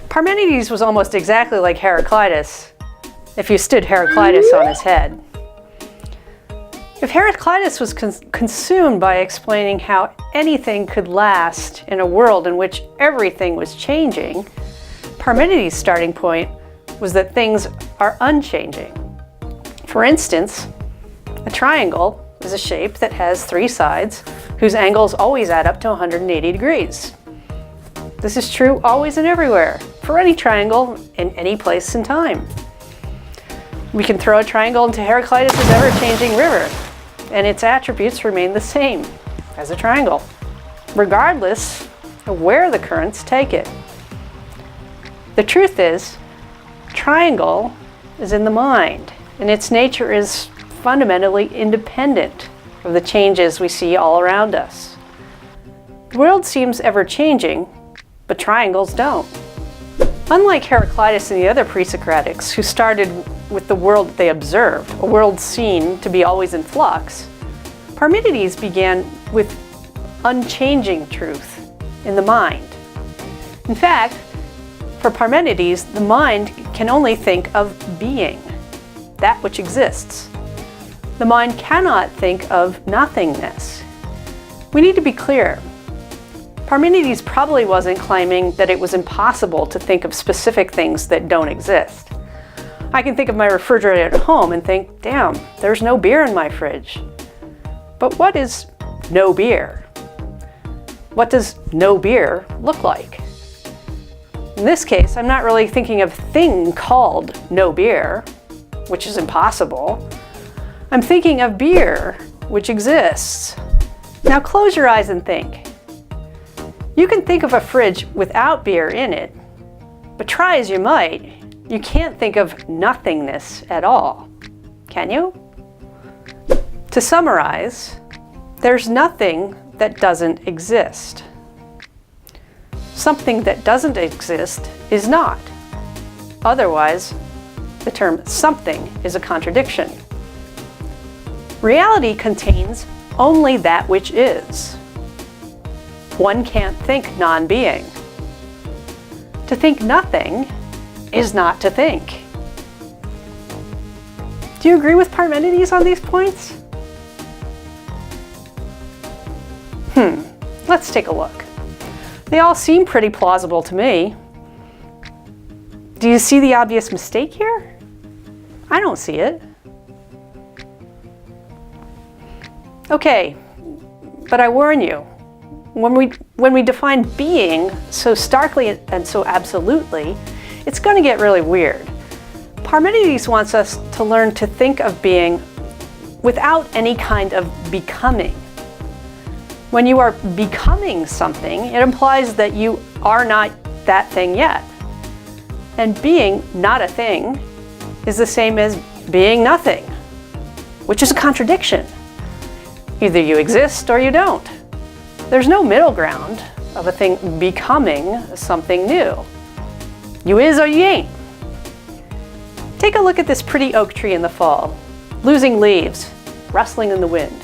Parmenides was almost exactly like Heraclitus if you stood Heraclitus on his head. If Heraclitus was consumed by explaining how anything could last in a world in which everything was changing, Parmenides' starting point was that things are unchanging. For instance, a triangle is a shape that has three sides whose angles always add up to 180 degrees. This is true always and everywhere, for any triangle in any place and time. We can throw a triangle into Heraclitus' ever-changing river, and its attributes remain the same as a triangle, regardless of where the currents take it. The truth is, triangle is in the mind, and its nature is fundamentally independent of the changes we see all around us. The world seems ever-changing, but triangles don't. Unlike Heraclitus and the other pre-Socratics, who started with the world that they observed, a world seen to be always in flux, Parmenides began with unchanging truth in the mind. In fact, for Parmenides, the mind can only think of being, that which exists. The mind cannot think of nothingness. We need to be clear. Parmenides probably wasn't claiming that it was impossible to think of specific things that don't exist. I can think of my refrigerator at home and think, damn, there's no beer in my fridge. But what is no beer? What does no beer look like? In this case, I'm not really thinking of a thing called no beer, which is impossible. I'm thinking of beer, which exists. Now close your eyes and think. You can think of a fridge without beer in it, but try as you might, you can't think of nothingness at all, can you? To summarize, there's nothing that doesn't exist. Something that doesn't exist is not. Otherwise, the term something is a contradiction. Reality contains only that which is. One can't think non-being. To think nothing is not to think. Do you agree with Parmenides on these points? Let's take a look. They all seem pretty plausible to me. Do you see the obvious mistake here? I don't see it. Okay, but I warn you, when we define being so starkly and so absolutely, it's going to get really weird. Parmenides wants us to learn to think of being without any kind of becoming. When you are becoming something, it implies that you are not that thing yet. And being not a thing is the same as being nothing, which is a contradiction. Either you exist or you don't. There's no middle ground of a thing becoming something new. You is or you ain't. Take a look at this pretty oak tree in the fall, losing leaves, rustling in the wind.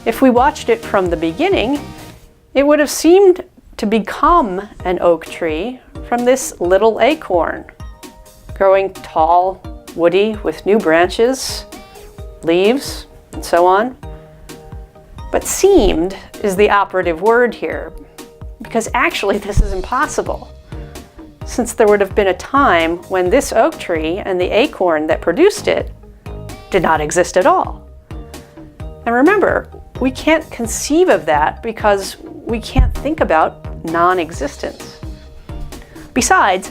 If we watched it from the beginning, it would have seemed to become an oak tree from this little acorn, growing tall, woody, with new branches, leaves, and so on. But seemed is the operative word here, because actually this is impossible, since there would have been a time when this oak tree and the acorn that produced it did not exist at all. And remember, we can't conceive of that because we can't think about non-existence. Besides,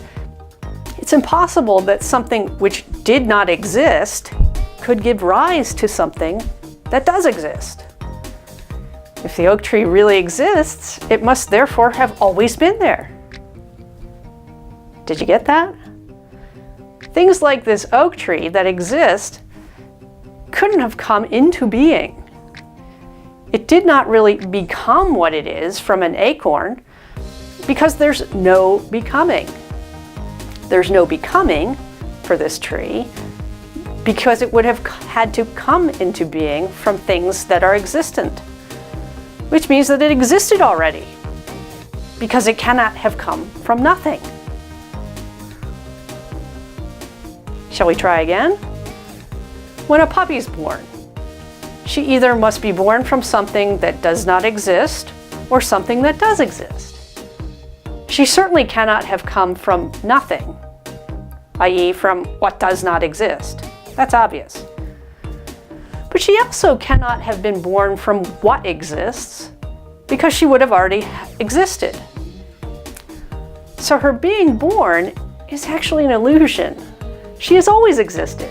it's impossible that something which did not exist could give rise to something that does exist. If the oak tree really exists, it must therefore have always been there. Did you get that? Things like this oak tree that exist couldn't have come into being. It did not really become what it is from an acorn because there's no becoming. There's no becoming for this tree because it would have had to come into being from things that are existent, which means that it existed already, because it cannot have come from nothing. Shall we try again? When a puppy's born, she either must be born from something that does not exist or something that does exist. She certainly cannot have come from nothing, i.e. from what does not exist. That's obvious. But she also cannot have been born from what exists, because she would have already existed. So her being born is actually an illusion. She has always existed.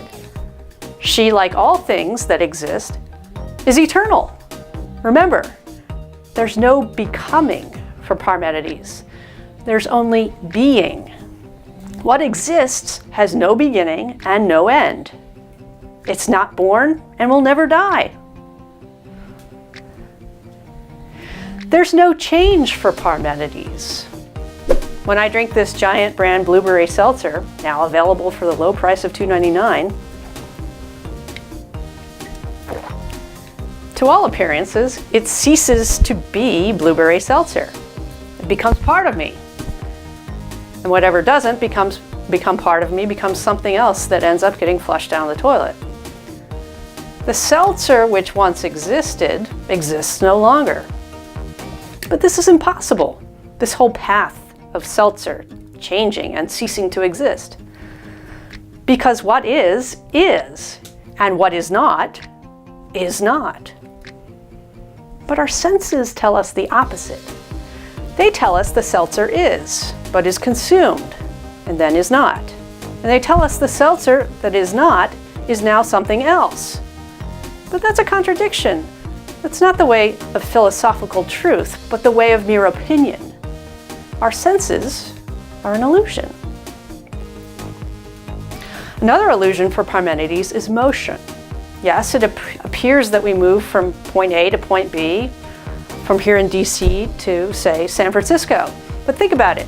She, like all things that exist, is eternal. Remember, there's no becoming for Parmenides. There's only being. What exists has no beginning and no end. It's not born and will never die. There's no change for Parmenides. When I drink this giant brand blueberry seltzer, now available for the low price of $2.99, to all appearances, it ceases to be blueberry seltzer. It becomes part of me. And whatever doesn't become part of me becomes something else that ends up getting flushed down the toilet. The seltzer which once existed exists no longer. But this is impossible, this whole path of seltzer changing and ceasing to exist. Because what is, and what is not. But our senses tell us the opposite. They tell us the seltzer is, but is consumed, and then is not. And they tell us the seltzer that is not is now something else. But that's a contradiction. That's not the way of philosophical truth, but the way of mere opinion. Our senses are an illusion. Another illusion for Parmenides is motion. Yes, it appears that we move from point A to point B, from here in DC to, say, San Francisco. But think about it.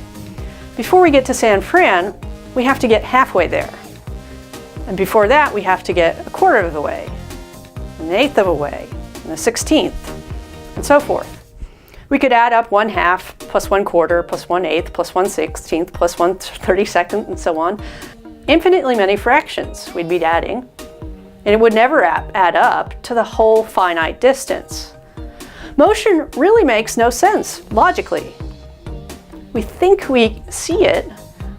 Before we get to San Fran, we have to get halfway there. And before that, we have to get a quarter of the way, an eighth of a way, and a 16th, and so forth. We could add up 1/2 plus 1/4 plus 1/8 plus 1/16 plus 1/32, and so on. Infinitely many fractions we'd be adding, and it would never add up to the whole finite distance. Motion really makes no sense logically. We think we see it,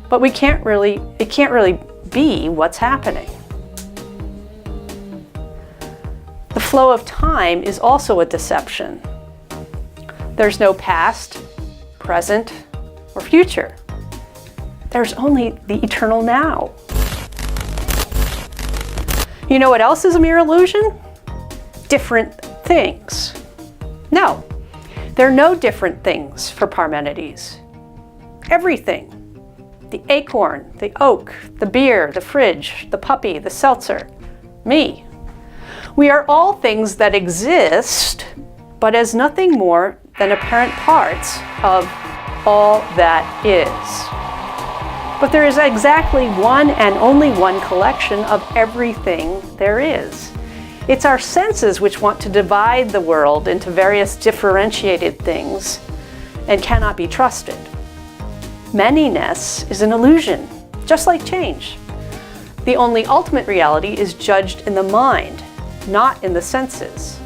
but it can't really be what's happening. The flow of time is also a deception. There's no past, present, or future. There's only the eternal now. You know what else is a mere illusion? Different things. No, there are no different things for Parmenides. Everything. The acorn, the oak, the beer, the fridge, the puppy, the seltzer, me. We are all things that exist, but as nothing more than apparent parts of all that is. But there is exactly one and only one collection of everything there is. It's our senses which want to divide the world into various differentiated things and cannot be trusted. Manyness is an illusion, just like change. The only ultimate reality is judged in the mind, not in the senses.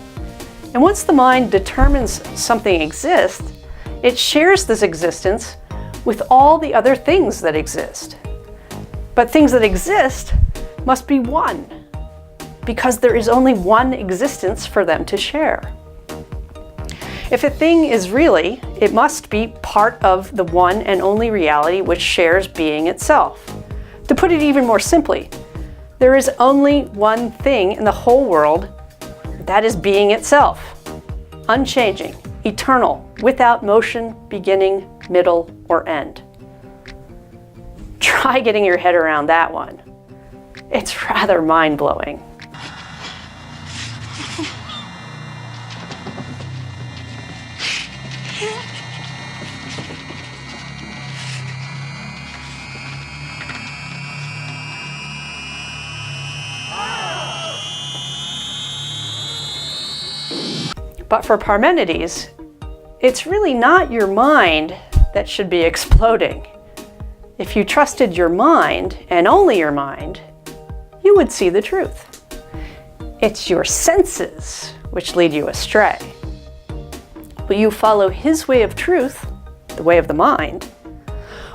And once the mind determines something exists, it shares this existence with all the other things that exist. But things that exist must be one, because there is only one existence for them to share. If a thing is really, it must be part of the one and only reality which shares being itself. To put it even more simply, there is only one thing in the whole world, that is being itself. Unchanging, eternal, without motion, beginning, middle, or end. Try getting your head around that one. It's rather mind-blowing. But for Parmenides, it's really not your mind that should be exploding. If you trusted your mind, and only your mind, you would see the truth. It's your senses which lead you astray. Will you follow his way of truth, the way of the mind,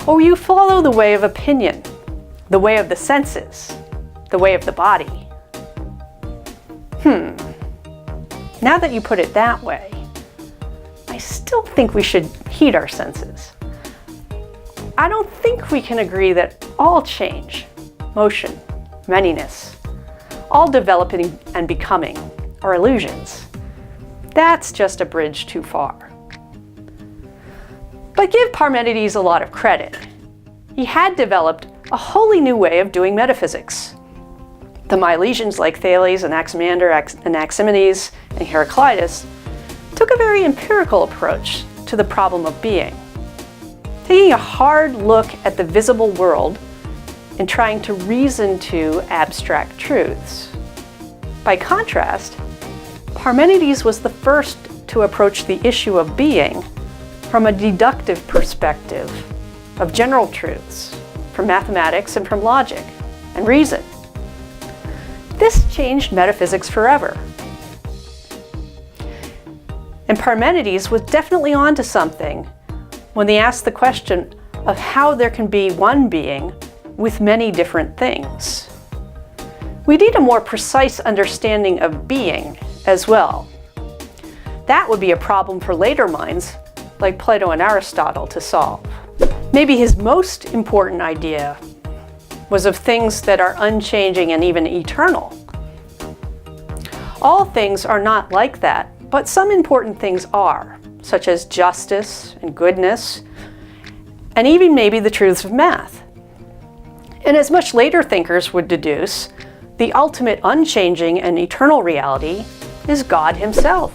or will you follow the way of opinion, the way of the senses, the way of the body? Now that you put it that way, I still think we should heed our senses. I don't think we can agree that all change, motion, manyness, all developing and becoming are illusions. That's just a bridge too far. But give Parmenides a lot of credit. He had developed a wholly new way of doing metaphysics. The Milesians like Thales, Anaximander, Anaximenes, and Heraclitus took a very empirical approach to the problem of being, taking a hard look at the visible world and trying to reason to abstract truths. By contrast, Parmenides was the first to approach the issue of being from a deductive perspective of general truths, from mathematics and from logic and reason. This changed metaphysics forever. And Parmenides was definitely onto something when he asked the question of how there can be one being with many different things. We need a more precise understanding of being as well. That would be a problem for later minds like Plato and Aristotle to solve. Maybe his most important idea was of things that are unchanging and even eternal. All things are not like that, but some important things are, such as justice and goodness, and even maybe the truths of math. And as much later thinkers would deduce, the ultimate unchanging and eternal reality is God himself.